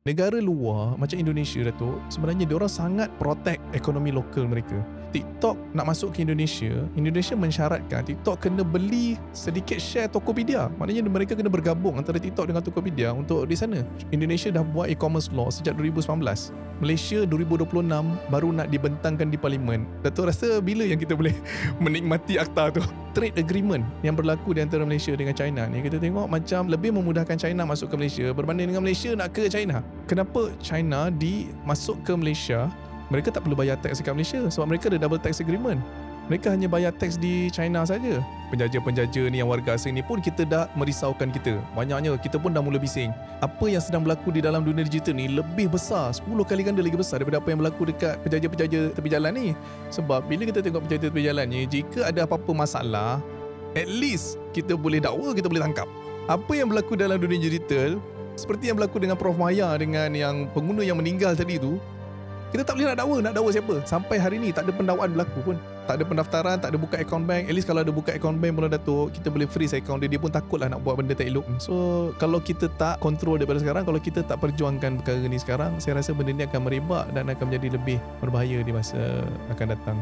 Negara luar macam Indonesia, Datuk, sebenarnya diorang sangat protect ekonomi lokal mereka. TikTok nak masuk ke Indonesia, Indonesia mensyaratkan TikTok kena beli sedikit share Tokopedia. Maknanya mereka kena bergabung antara TikTok dengan Tokopedia untuk di sana. Indonesia dah buat e-commerce law sejak 2019. Malaysia 2026 baru nak dibentangkan di Parlimen. Datuk rasa bila yang kita boleh menikmati akta tu? Trade agreement yang berlaku di antara Malaysia dengan China ni, kita tengok macam lebih memudahkan China masuk ke Malaysia berbanding dengan Malaysia nak ke China. Kenapa China masuk ke Malaysia, mereka tak perlu bayar tax dekat Malaysia sebab mereka ada double tax agreement. Mereka hanya bayar tax di China saja. Penjaja-penjaja ni yang warga asing ni pun kita dah merisaukan kita. Banyaknya kita pun dah mula bising. Apa yang sedang berlaku di dalam dunia digital ni lebih besar, 10 kali ganda lagi besar daripada apa yang berlaku dekat penjaja-penjaja tepi jalan ni. Sebab bila kita tengok penjaja tepi jalan ni, jika ada apa-apa masalah, at least kita boleh dakwa, kita boleh tangkap. Apa yang berlaku dalam dunia digital, seperti yang berlaku dengan Prof Maya dengan yang pengguna yang meninggal tadi tu, kita tak boleh nak dakwa siapa. Sampai hari ni tak ada pendakwaan berlaku pun. Tak ada pendaftaran, tak ada buka akaun bank. At least kalau ada buka akaun bank pun, Datuk, kita boleh freeze akaun dia. Dia pun takutlah nak buat benda tak elok. So kalau kita tak kontrol daripada sekarang, kalau kita tak perjuangkan perkara ni sekarang, saya rasa benda ni akan merebak dan akan menjadi lebih berbahaya di masa akan datang.